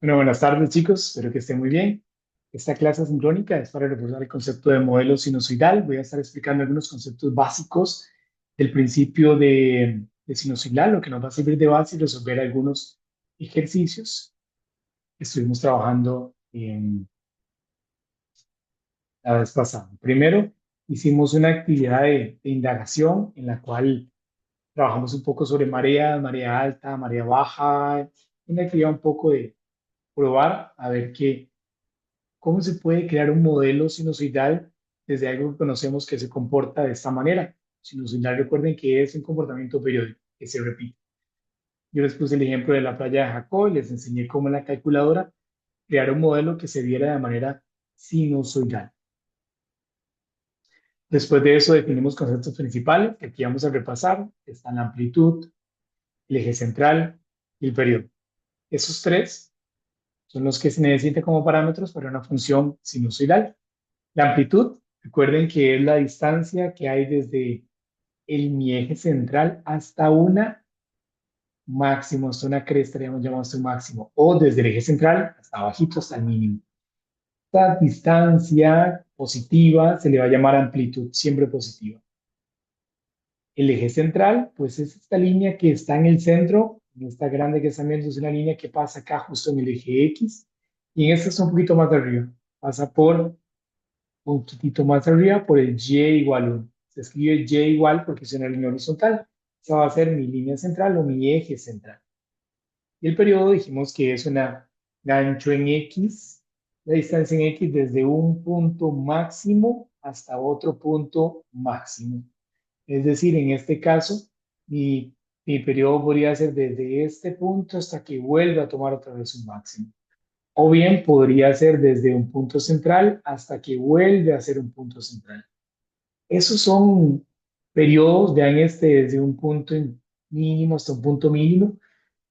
Bueno, buenas tardes chicos, espero que estén muy bien. Esta clase asincrónica es para reforzar el concepto de modelo sinusoidal. Voy a estar explicando algunos conceptos básicos del principio de sinusoidal, lo que nos va a servir de base y resolver algunos ejercicios que estuvimos trabajando la vez pasada. Primero, hicimos una actividad de indagación en la cual trabajamos un poco sobre marea, marea alta, marea baja, una actividad un poco de probar a ver qué. ¿Cómo se puede crear un modelo sinusoidal desde algo que conocemos que se comporta de esta manera? Sinusoidal, recuerden que es un comportamiento periódico que se repite. Yo les puse el ejemplo de la playa de Jacó y les enseñé cómo en la calculadora crear un modelo que se viera de manera sinusoidal. Después de eso definimos conceptos principales que aquí vamos a repasar. Están la amplitud, el eje central y el periodo. Esos tres son los que se necesitan como parámetros para una función sinusoidal. La amplitud, recuerden que es la distancia que hay desde mi eje central hasta una máximo, hasta una cresta, llamamos un máximo, o desde el eje central hasta abajito, hasta el mínimo. Esta distancia positiva se le va a llamar amplitud, siempre positiva. El eje central, pues es esta línea que está en el centro, en esta grande que están viendo, es una línea que pasa acá justo en el eje X, y en esta es un poquito más de arriba, pasa por un poquitito más arriba por el y igual 1. Se escribe y igual porque es una línea horizontal. Esa va a ser mi línea central o mi eje central. Y el periodo dijimos que es una gancho en X, la distancia en X desde un punto máximo hasta otro punto máximo. Es decir, en este caso, mi periodo podría ser desde este punto hasta que vuelva a tomar otra vez un máximo. O bien podría ser desde un punto central hasta que vuelve a ser un punto central. Esos son periodos, vean este desde un punto mínimo hasta un punto mínimo,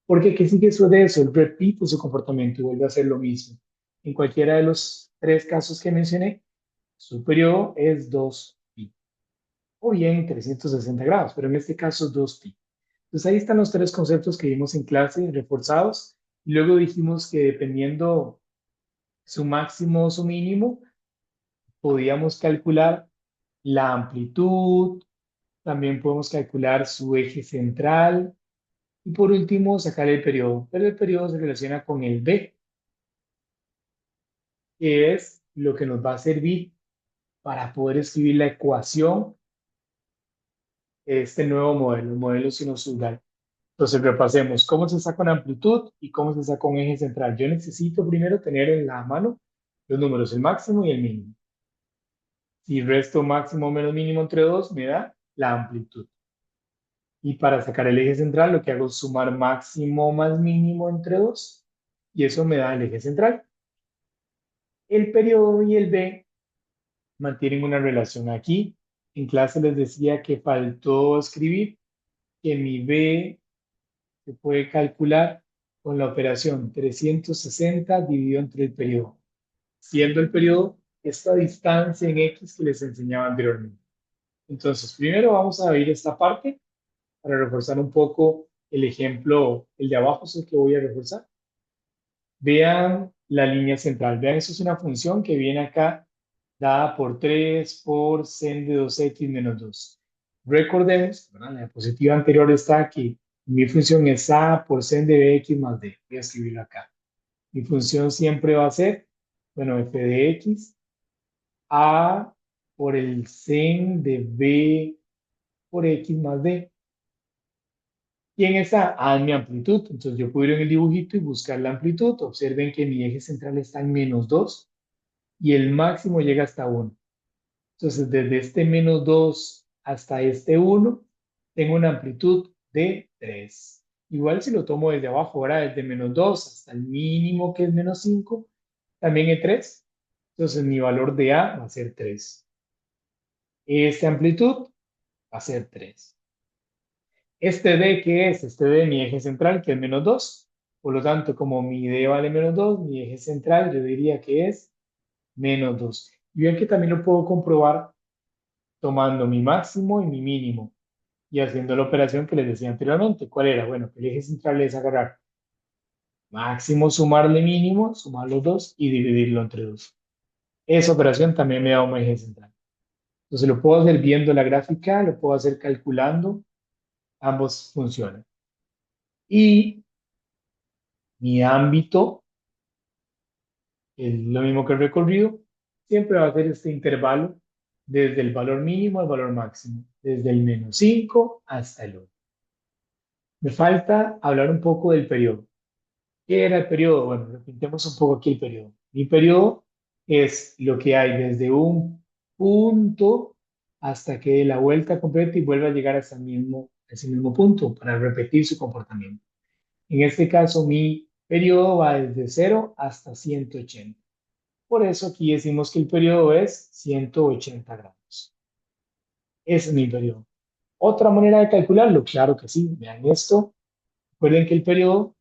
porque ¿qué sigue eso de eso? Él repite su comportamiento y vuelve a hacer lo mismo. En cualquiera de los tres casos que mencioné, su periodo es 2pi, o bien 360 grados, pero en este caso es 2pi. Entonces ahí están los tres conceptos que vimos en clase reforzados. Y luego dijimos que dependiendo su máximo o su mínimo, podíamos calcular la amplitud, también podemos calcular su eje central y por último sacar el periodo. Pero el periodo se relaciona con el B, que es lo que nos va a servir para poder escribir la ecuación de este nuevo modelo, el modelo sinusoidal. Entonces repasemos cómo se saca una amplitud y cómo se saca un eje central. Yo necesito primero tener en la mano los números, el máximo y el mínimo. Si resto máximo menos mínimo entre 2 me da la amplitud. Y para sacar el eje central, lo que hago es sumar máximo más mínimo entre 2 y eso me da el eje central. El periodo y el B mantienen una relación aquí. En clase les decía que faltó escribir que mi B se puede calcular con la operación 360 dividido entre el periodo, siendo el periodo esta distancia en X que les enseñaba anteriormente. Entonces, primero vamos a ver esta parte para reforzar un poco el ejemplo, el de abajo es el que voy a reforzar. Vean la línea central. Vean, eso es una función que viene acá dada por 3 por sen de 2x menos 2. Recordemos, ¿verdad? La diapositiva anterior está aquí. Mi función es a por sen de bx más d. Voy a escribirlo acá. Mi función siempre va a ser, bueno, f de x, a por el sen de b por x más d. Y en esa A es mi amplitud. Entonces yo puedo ir en el dibujito y buscar la amplitud. Observen que mi eje central está en menos 2 y el máximo llega hasta 1. Entonces desde este menos 2 hasta este 1 tengo una amplitud de 3. Igual si lo tomo desde abajo, ahora desde menos 2 hasta el mínimo que es menos 5, también es 3. Entonces mi valor de A va a ser 3. Esta amplitud va a ser 3. Este D, ¿qué es? Este D, mi eje central, que es menos 2. Por lo tanto, como mi D vale menos 2, mi eje central yo diría que es menos 2. Y bien que también lo puedo comprobar tomando mi máximo y mi mínimo y haciendo la operación que les decía anteriormente. ¿Cuál era? Bueno, que el eje central es agarrar máximo sumarle mínimo, sumar los dos y dividirlo entre dos. Esa operación también me da un eje central. Entonces lo puedo hacer viendo la gráfica, lo puedo hacer calculando, ambos funcionan. Y mi ámbito, es lo mismo que el recorrido, siempre va a ser este intervalo desde el valor mínimo al valor máximo, desde el -5 hasta el 1. Me falta hablar un poco del periodo. ¿Qué era el periodo? Bueno, repintemos un poco aquí el periodo. Mi periodo es lo que hay desde un punto hasta que dé la vuelta completa y vuelva a llegar hasta ese mismo punto para repetir su comportamiento. En este caso, mi periodo va desde 0 hasta 180. Por eso aquí decimos que el periodo es 180 grados. Ese es mi periodo. ¿Otra manera de calcularlo? Claro que sí. Vean esto. Recuerden que el periodo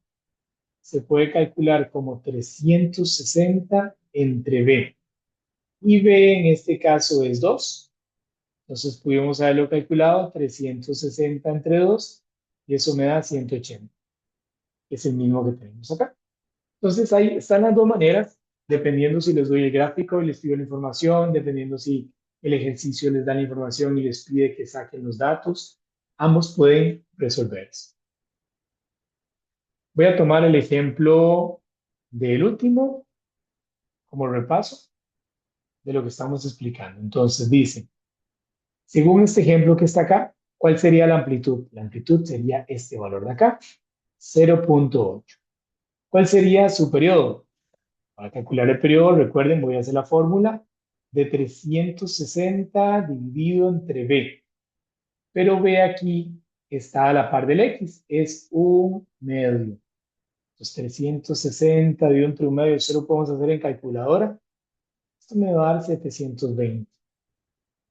se puede calcular como 360 entre B. Y B en este caso es 2. Entonces pudimos haberlo calculado 360 entre 2 y eso me da 180. Es el mismo que tenemos acá. Entonces ahí están las dos maneras, dependiendo si les doy el gráfico y les pido la información, dependiendo si el ejercicio les da la información y les pide que saquen los datos. Ambos pueden resolverse. Voy a tomar el ejemplo del último como repaso de lo que estamos explicando. Entonces dice, según este ejemplo que está acá, ¿cuál sería la amplitud? La amplitud sería este valor de acá, 0.8. ¿Cuál sería su periodo? Para calcular el periodo, recuerden, voy a hacer la fórmula de 360 dividido entre B. Pero B aquí está a la par del X, es un medio. Entonces 360 dividido entre un medio, eso lo podemos hacer en calculadora. Esto me va a dar 720.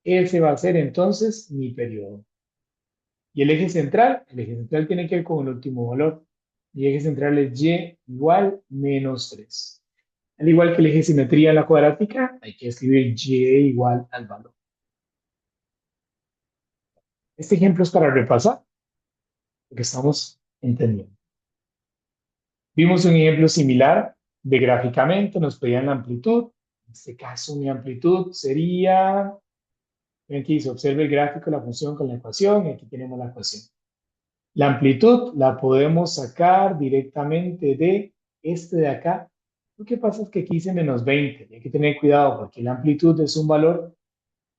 Ese va a ser entonces mi periodo. Y el eje central tiene que ver con el último valor. Mi eje central es y igual -3. Al igual que el eje de simetría en la cuadrática, hay que escribir y igual al valor. Este ejemplo es para repasar lo que estamos entendiendo. Vimos un ejemplo similar de gráficamente, nos pedían la amplitud. En este caso, mi amplitud sería, ven aquí dice, observe el gráfico de la función con la ecuación, y aquí tenemos la ecuación. La amplitud la podemos sacar directamente de este de acá. Lo que pasa es que aquí dice -20. Y hay que tener cuidado porque la amplitud es un valor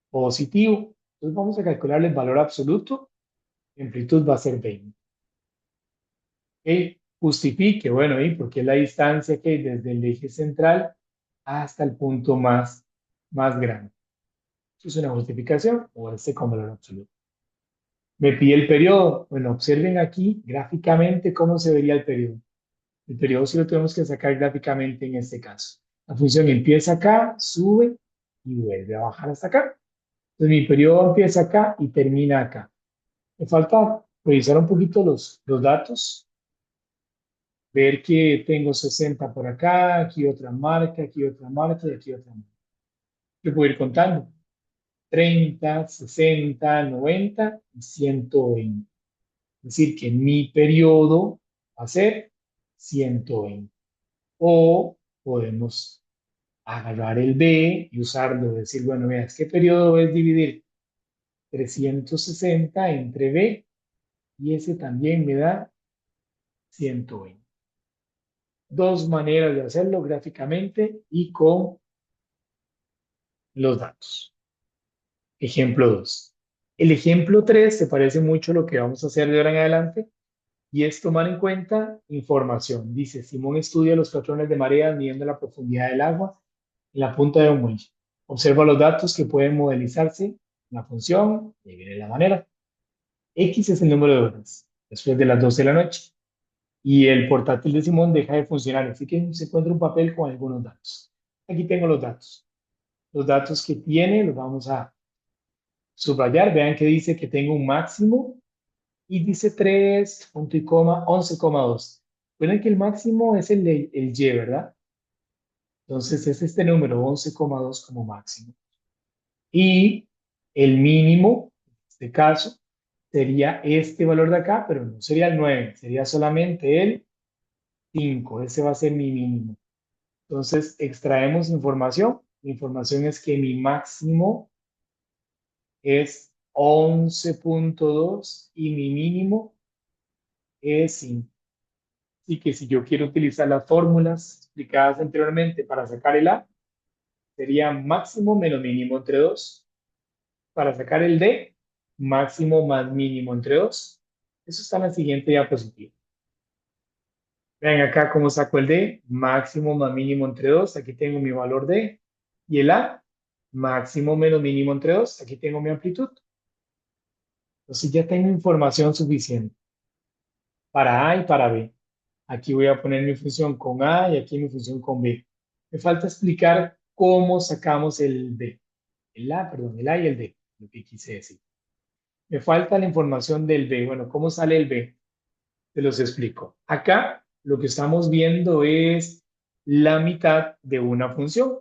positivo. Entonces vamos a calcular el valor absoluto. La amplitud va a ser 20. ¿Ok? Justifique, bueno, ¿y porque es la distancia que hay desde el eje central hasta el punto más grande? Eso es una justificación o este como valor absoluto. Me pide el periodo. Bueno, observen aquí gráficamente cómo se vería el periodo. El periodo sí lo tenemos que sacar gráficamente en este caso. La función empieza acá, sube y vuelve a bajar hasta acá. Entonces mi periodo empieza acá y termina acá. Me falta revisar un poquito los datos, ver que tengo 60 por acá, aquí otra marca, aquí otra marca y aquí otra marca. Yo puedo ir contando. 30, 60, 90 y 120. Es decir, que mi periodo va a ser 120. O podemos agarrar el B y usarlo, decir, bueno, mira, ¿qué periodo es dividir 360 entre B? Y ese también me da 120. Dos maneras de hacerlo gráficamente y con los datos. Ejemplo 2. El ejemplo 3 se parece mucho a lo que vamos a hacer de ahora en adelante y es tomar en cuenta información. Dice, Simón estudia los patrones de marea midiendo la profundidad del agua en la punta de un muelle. Observa los datos que pueden modelizarse en la función y ahí viene la manera. X es el número de horas después de las 12 de la noche y el portátil de Simón deja de funcionar, así que se encuentra un papel con algunos datos. Aquí tengo los datos. Los datos que tiene los vamos a subrayar. Vean que dice que tengo un máximo y dice 3, punto y coma, 11,2. Recuerden que el máximo es el Y, ¿verdad? Entonces es este número, 11,2 como máximo. Y el mínimo, en este caso, sería este valor de acá, pero no sería el 9, sería solamente el 5. Ese va a ser mi mínimo. Entonces, extraemos información. La información es que mi máximo es 11.2 y mi mínimo es 5. Así que si yo quiero utilizar las fórmulas explicadas anteriormente para sacar el A, sería máximo menos mínimo entre 2. Para sacar el D, máximo más mínimo entre 2. Eso está en la siguiente diapositiva. Vean acá cómo saco el D, máximo más mínimo entre 2. Aquí tengo mi valor D. Y el A, máximo menos mínimo entre 2. Aquí tengo mi amplitud. Entonces ya tengo información suficiente para A y para B. Aquí voy a poner mi función con A y aquí mi función con B. Me falta explicar cómo sacamos el B. El A y el D, lo que quise decir. Me falta la información del B. Bueno, ¿cómo sale el B? Te los explico. Acá lo que estamos viendo es la mitad de una función.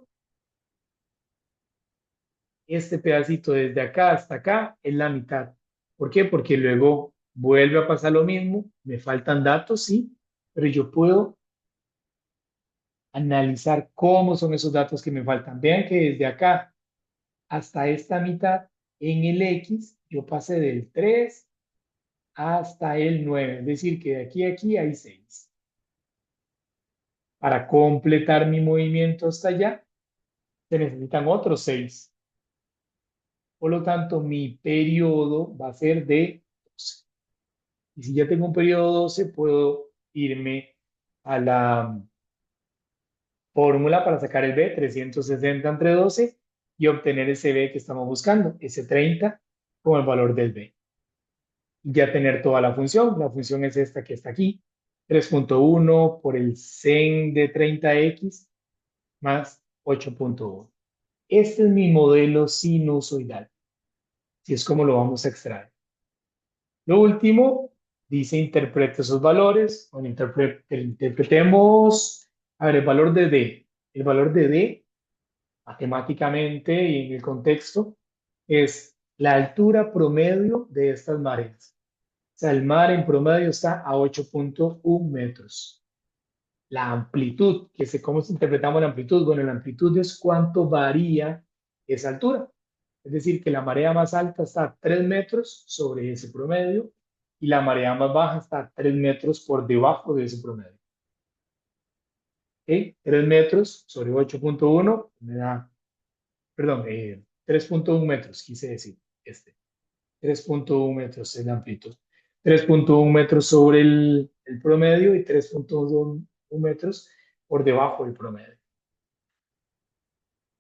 Este pedacito desde acá hasta acá es la mitad. ¿Por qué? Porque luego vuelve a pasar lo mismo. Me faltan datos, sí, pero yo puedo analizar cómo son esos datos que me faltan. Vean que desde acá hasta esta mitad en el X, yo pasé del 3 hasta el 9. Es decir, que de aquí a aquí hay 6. Para completar mi movimiento hasta allá, se necesitan otros 6. Por lo tanto, mi periodo va a ser de 12. Y si ya tengo un periodo 12, puedo irme a la fórmula para sacar el B, 360 entre 12, y obtener ese B que estamos buscando, ese 30, con el valor del B. Y ya tener toda la función. La función es esta que está aquí, 3.1 por el sen de 30x más 8.1. Este es mi modelo sinusoidal. Así es como lo vamos a extraer. Lo último, dice interprete esos valores. Bueno, interpretemos, a ver, el valor de D. El valor de D, matemáticamente y en el contexto, es la altura promedio de estas mareas. O sea, el mar en promedio está a 8.1 metros. La amplitud, ¿cómo interpretamos la amplitud? Bueno, la amplitud es cuánto varía esa altura. Es decir, que la marea más alta está a 3 metros sobre ese promedio y la marea más baja está a 3 metros por debajo de ese promedio. ¿Ok? 3 metros sobre 8.1 me da, perdón, 3.1 metros, quise decir, 3.1 metros es la amplitud. 3.1 metros sobre el promedio y 3.1 metros por debajo del promedio.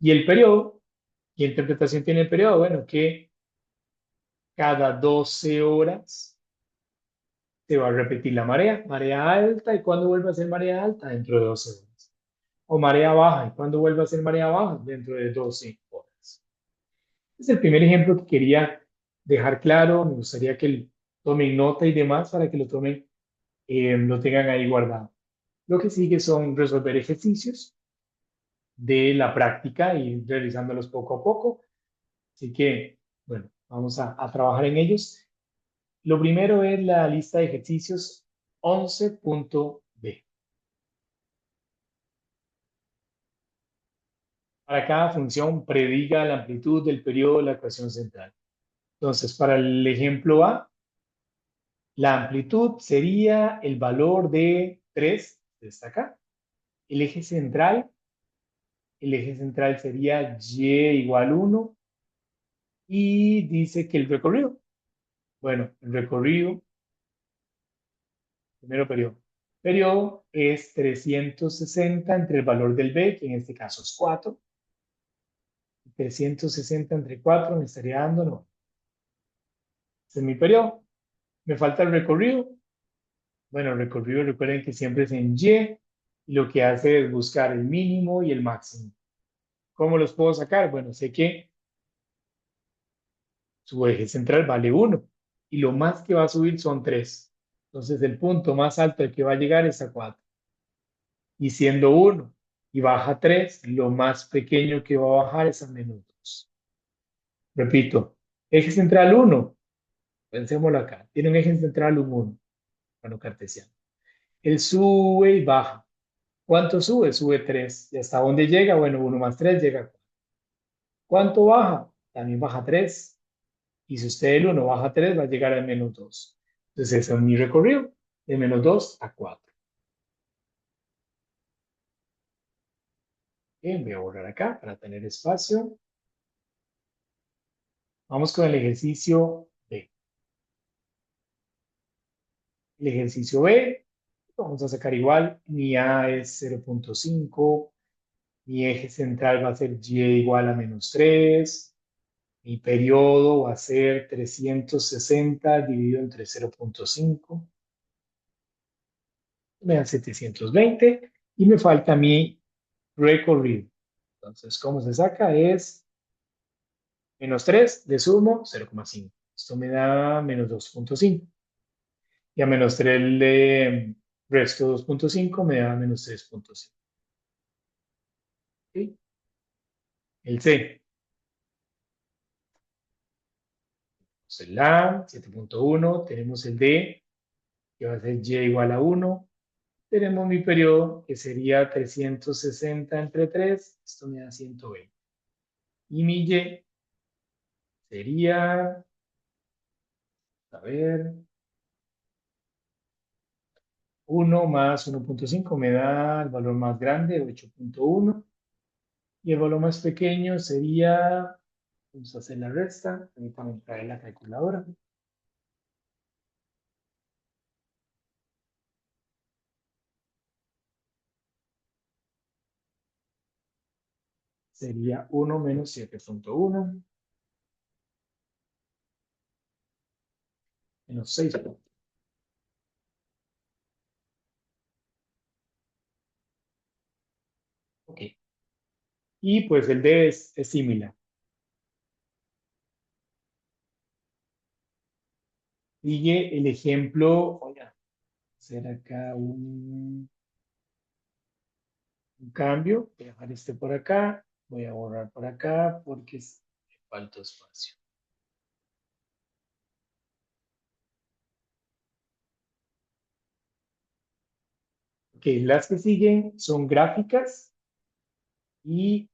Y el periodo, ¿qué interpretación tiene el periodo? Bueno, que cada 12 horas se va a repetir la marea alta, ¿y cuándo vuelve a ser marea alta? Dentro de 12 horas. O marea baja, ¿y cuándo vuelve a ser marea baja? Dentro de 12 horas. Es el primer ejemplo que quería dejar claro. Me gustaría que tomen nota y demás para que lo tengan ahí guardado. Lo que sigue son resolver ejercicios de la práctica y realizándolos poco a poco. Así que, bueno, vamos a trabajar en ellos. Lo primero es la lista de ejercicios 11.b. Para cada función, prediga la amplitud del periodo de la ecuación central. Entonces, para el ejemplo A, la amplitud sería el valor de 3, está acá. El eje central, sería y igual 1. Y dice que el recorrido, bueno, el recorrido, primero periodo. Periodo es 360 entre el valor del B, que en este caso es 4. 360 entre 4 me estaría dando, no. Ese es mi periodo. Me falta el recorrido. Bueno, el recorrido, recuerden que siempre es en y lo que hace es buscar el mínimo y el máximo. ¿Cómo los puedo sacar? Bueno, sé que su eje central vale 1 y lo más que va a subir son 3. Entonces, el punto más alto al que va a llegar es a 4. Y siendo 1 y baja 3, lo más pequeño que va a bajar es a -2. Repito, eje central 1, pensémoslo acá, tiene un eje central un 1, bueno, cartesiano. Él sube y baja. ¿Cuánto sube? Sube 3. ¿Y hasta dónde llega? Bueno, 1 más 3 llega a 4. ¿Cuánto baja? También baja 3. Y si usted el 1 baja 3 va a llegar al menos 2. Entonces, ese es mi recorrido, de menos 2 a 4. Bien, voy a borrar acá para tener espacio. Vamos con el ejercicio B. El ejercicio B, vamos a sacar igual. Mi A es 0.5. Mi eje central va a ser Y igual a menos 3. Mi periodo va a ser 360 dividido entre 0.5. Me da 720 y me falta mi recorrido. Entonces, ¿cómo se saca? Es menos 3 de sumo 0,5. Esto me da menos 2.5. Y a menos 3 le resto 2.5 me da menos 3.5. ¿Sí? El C. El A, 7.1. Tenemos el D, que va a ser Y igual a 1. Tenemos mi periodo, que sería 360 entre 3. Esto me da 120. Y mi Y sería, a ver, 1 más 1.5 me da el valor más grande, 8.1. Y el valor más pequeño sería, vamos a hacer la resta, permítame traer la calculadora. Sería 1 menos 7.1 menos 6. Ok. Y pues el D es similar. Sigue el ejemplo, voy a hacer acá un cambio, voy a dejar este por acá, voy a borrar por acá porque me falta espacio. Ok, las que siguen son gráficas y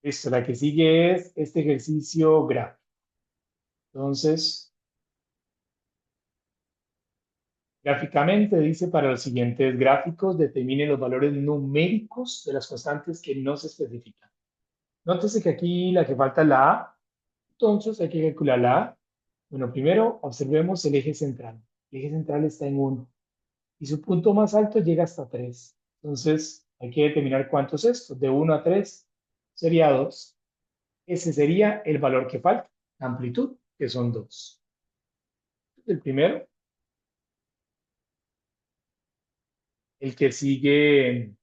listo, la que sigue es este ejercicio gráfico. Entonces, gráficamente dice para los siguientes gráficos, determine los valores numéricos de las constantes que no se especifican. Nótese que aquí la que falta es la A, entonces hay que calcular la A. Bueno, primero observemos el eje central. El eje central está en 1 y su punto más alto llega hasta 3. Entonces hay que determinar cuánto es esto. De 1 a 3 sería 2. Ese sería el valor que falta, la amplitud, que son 2. El primero, el que sigue,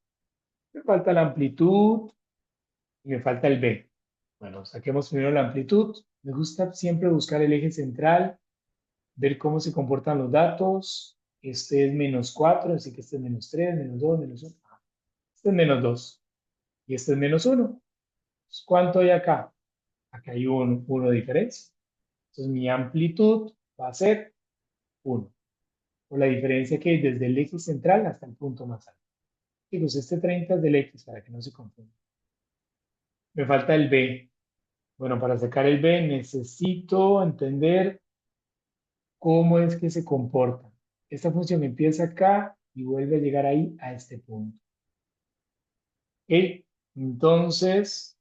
me falta la amplitud y me falta el B. Bueno, saquemos primero la amplitud. Me gusta siempre buscar el eje central, ver cómo se comportan los datos. Este es menos 4, así que este es menos 3, menos 2, menos 1. Este es menos 2 y este es menos 1. ¿Cuánto hay acá? Acá hay un 1 de diferencia. Entonces mi amplitud va a ser 1, por la diferencia que hay desde el eje central hasta el punto más alto. Y pues este 30 es del X, para que no se confunda. Me falta el B. Bueno, para sacar el B necesito entender cómo es que se comporta. Esta función empieza acá y vuelve a llegar ahí a este punto. ¿Ok? Entonces,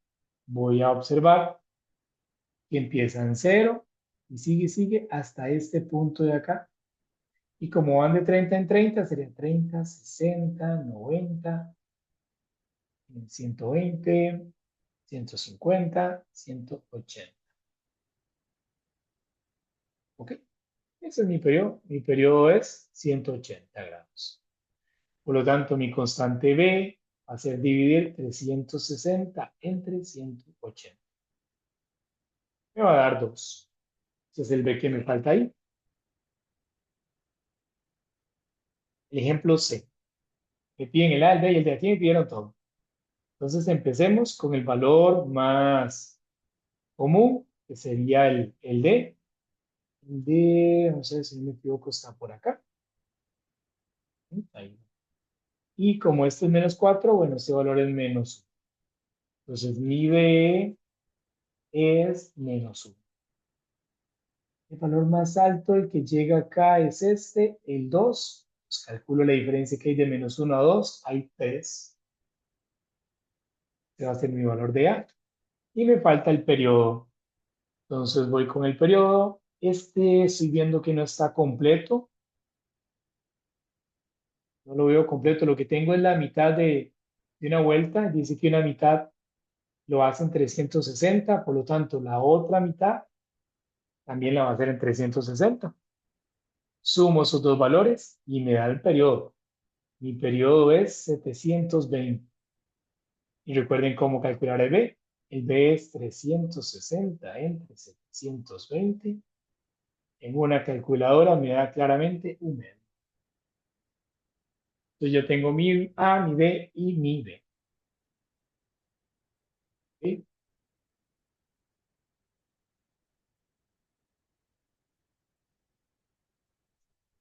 voy a observar que empieza en 0 y sigue hasta este punto de acá. Y como van de 30 en 30, sería 30, 60, 90, 120, 150, 180. ¿Ok? Ese es mi periodo. Mi periodo es 180 grados. Por lo tanto, mi constante B va a ser dividir 360 entre 180. Me va a dar 2. Ese es el B que me falta ahí. el ejemplo C. Me piden el A, el B y el D. Aquí me pidieron todo. Entonces empecemos con el valor más común, que sería el D. El D, no sé si no me equivoco, está por acá. Ahí. Y como este es menos 4, bueno, este valor es menos 1. Entonces mi B es menos 1. El valor más alto, el que llega acá, es este, el 2. Pues calculo la diferencia que hay de menos 1 a 2. Hay 3. Este va a ser mi valor de A. Y me falta el periodo. Entonces voy con el periodo. Este estoy viendo que no está completo. No lo veo completo. Lo que tengo es la mitad de una vuelta. Dice que una mitad lo hace en 360. Por lo tanto, la otra mitad también la va a hacer en 360. Sumo esos dos valores y me da el periodo. Mi periodo es 720. Y recuerden cómo calcular el B. El B es 360 entre 720. En una calculadora me da claramente un medio. Entonces yo tengo mi A, mi B y mi B. ¿Sí?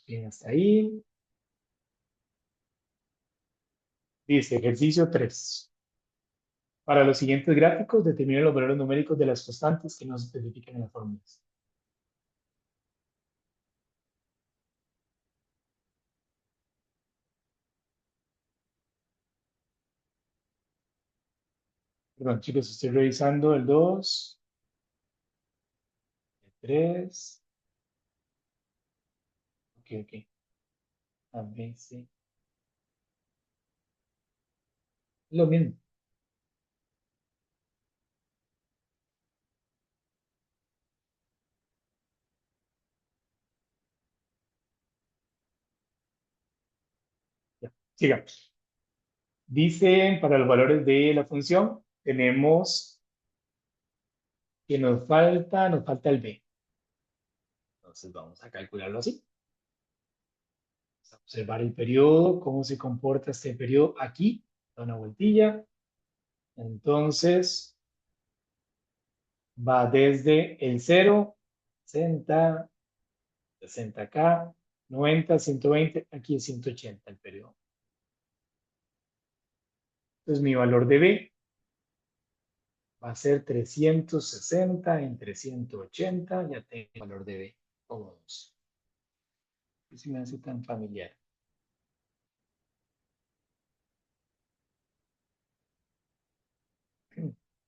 Bien, hasta ahí. Dice ejercicio 3. Para los siguientes gráficos, determine los valores numéricos de las constantes que no se especifican en las fórmulas. Perdón, chicos, estoy revisando el 2, el 3. Ok, ok. A, B, C. Lo mismo. Ya, sigamos. Dice, para los valores de la función, tenemos que nos falta el B. Entonces vamos a calcularlo así. Vamos a observar el periodo, cómo se comporta este periodo aquí. Da una vueltilla. Entonces va desde el 0, 60, 60 acá, 90, 120, aquí es 180 el periodo. Entonces mi valor de B va a ser 360 entre 180. Ya tengo el valor de B. Vamos. No se me hace tan familiar.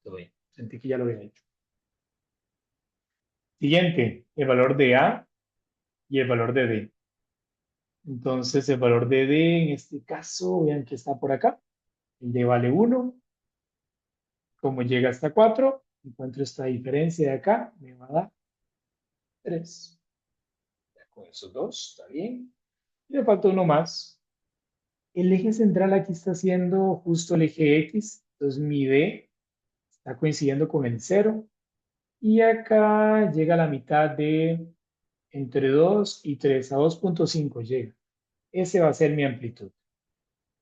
Todo bien. Sentí que ya lo había hecho. Siguiente, el valor de A y el valor de D. Entonces, el valor de D en este caso, vean que está por acá. El D vale 1. Como llega hasta 4, encuentro esta diferencia de acá, me va a dar 3. Ya con esos dos, está bien. Y me falta uno más. El eje central aquí está siendo justo el eje X. Entonces, mi D está coincidiendo con el 0. Y acá llega a la mitad de entre 2 y 3. A 2.5 llega. Ese va a ser mi amplitud.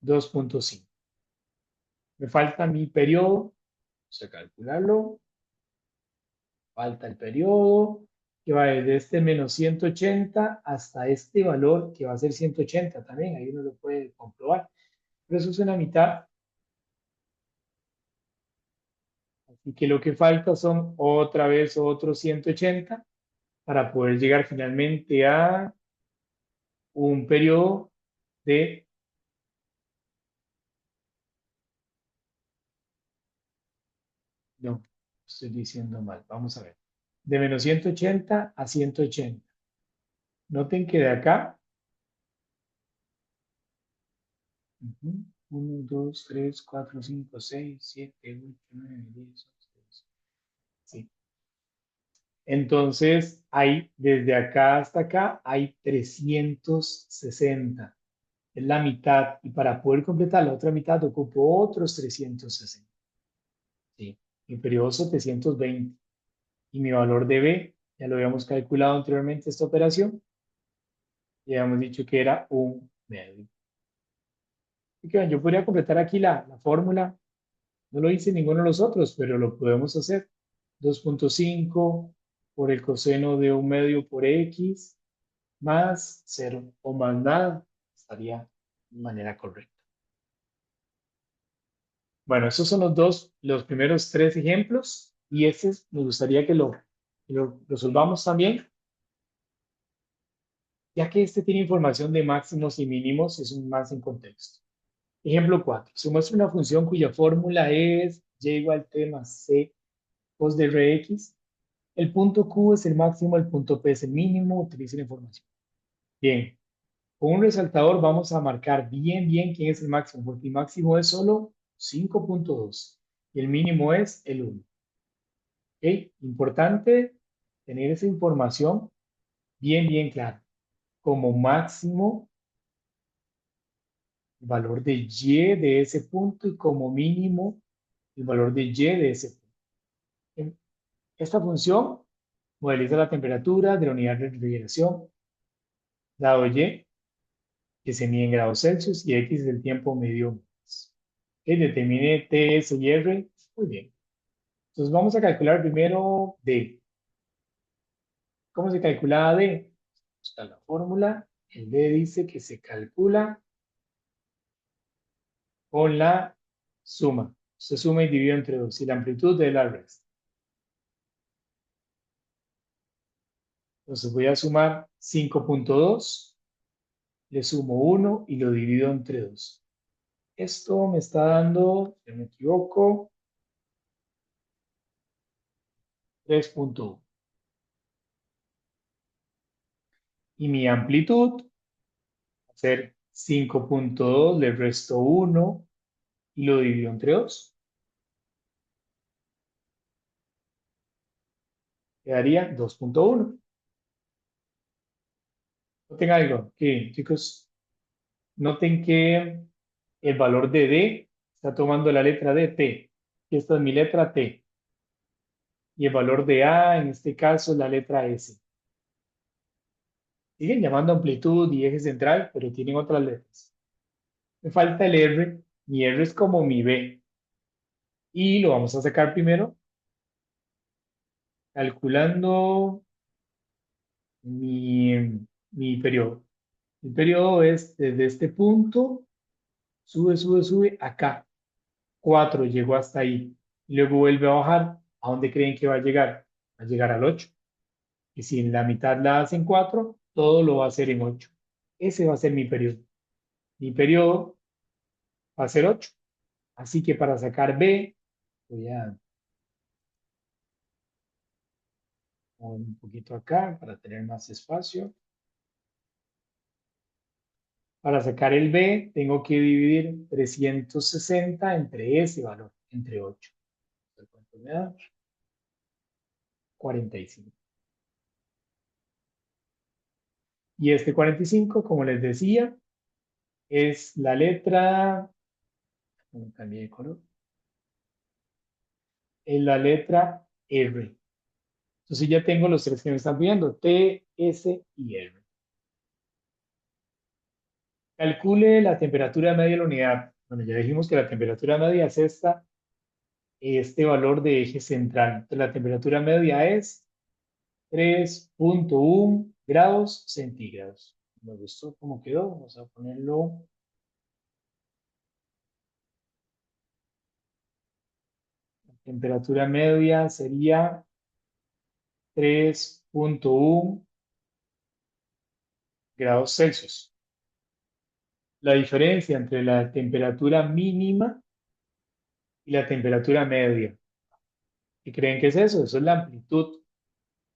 2.5. Me falta mi periodo. Vamos a calcularlo. Falta el periodo que va desde este menos 180 hasta este valor que va a ser 180 también. Ahí uno lo puede comprobar. Pero eso es una mitad. Así que lo que falta son otra vez otros 180 para poder llegar finalmente a un periodo de, no, estoy diciendo mal, vamos a ver, de menos 180 a 180. Noten que de acá, 1, 2, 3, 4, 5, 6, 7, 8, 9, 10, 11, 12. Sí. Entonces, hay, desde acá hasta acá, hay 360. Es la mitad. Y para poder completar la otra mitad, ocupo otros 360. Sí. Mi periodo 720. Y mi valor de B, ya lo habíamos calculado anteriormente esta operación, y habíamos dicho que era un medio. Así que yo podría completar aquí la fórmula. No lo hice ninguno de los otros, pero lo podemos hacer. 2.5 por el coseno de un medio por x más 0 o más nada. Estaría de manera correcta. Bueno, esos son los primeros tres ejemplos y este me gustaría que lo resolvamos también, ya que este tiene información de máximos y mínimos, es un más en contexto. Ejemplo 4. Se muestra una función cuya fórmula es y igual t más c cos de rx. El punto Q es el máximo, el punto P es el mínimo. Utilice la información. Bien, con un resaltador vamos a marcar bien quién es el máximo, porque el máximo es solo 5.2 y el mínimo es el 1. ¿Ok? Importante tener esa información bien clara. Como máximo, el valor de y de ese punto y como mínimo, el valor de y de ese punto. Esta función modeliza la temperatura de la unidad de refrigeración, dado y, que se mide en grados Celsius, y x es el tiempo medio. Ok, determine T, S y R. Muy bien. Entonces vamos a calcular primero D. ¿Cómo se calcula D? Está la fórmula. El D dice que se calcula con la suma. Se suma y divide entre 2 y la amplitud de la resta. Entonces voy a sumar 5.2, le sumo 1 y lo divido entre 2. Esto me está dando, si no me equivoco, 3.1. Y mi amplitud va a ser 5.2, le resto 1 y lo divido entre 2. Quedaría 2.1. Noten algo, que chicos, noten que el valor de D está tomando la letra D, T. Esta es mi letra T. Y el valor de A, en este caso, la letra S. Siguen llamando amplitud y eje central, pero tienen otras letras. Me falta el R. Mi R es como mi B. Y lo vamos a sacar primero calculando mi periodo. El periodo es desde este punto, sube acá. 4 llegó hasta ahí. Y luego vuelve a bajar. ¿A dónde creen que va a llegar? Va a llegar al 8. Y si en la mitad la hacen 4, todo lo va a hacer en 8. Ese va a ser mi periodo. Mi periodo va a ser 8. Así que para sacar B, voy a mover un poquito acá para tener más espacio. Para sacar el B, tengo que dividir 360 entre ese valor, entre 8. ¿Cuánto me da? 45. Y este 45, como les decía, es la letra, cambié de color, es la letra R. Entonces ya tengo los tres que me están pidiendo, T, S y R. Calcule la temperatura media de la unidad. Bueno, ya dijimos que la temperatura media es este valor de eje central. Entonces, la temperatura media es 3.1 grados centígrados. Me gustó cómo quedó. Vamos a ponerlo. La temperatura media sería 3.1 grados Celsius. La diferencia entre la temperatura mínima y la temperatura media. ¿Qué creen que es eso? Eso es la amplitud.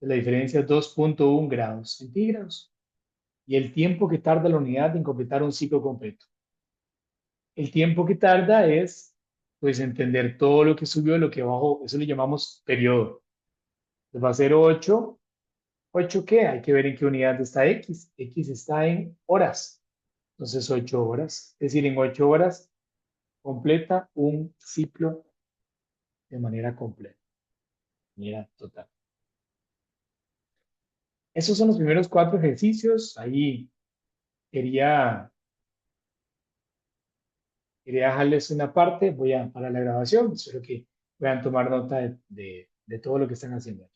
La diferencia es 2.1 grados centígrados. Y el tiempo que tarda la unidad en completar un ciclo completo. El tiempo que tarda es, pues, entender todo lo que subió, lo que bajó. Eso le llamamos periodo. Entonces va a ser 8. ¿8 qué? Hay que ver en qué unidad está X. X está en horas. Entonces 8 horas. Es decir, en 8 horas completa un ciclo de manera completa, de manera total. Esos son los primeros 4 ejercicios. Ahí quería Quería dejarles una parte, voy a para la grabación, espero que puedan tomar nota de todo lo que están haciendo.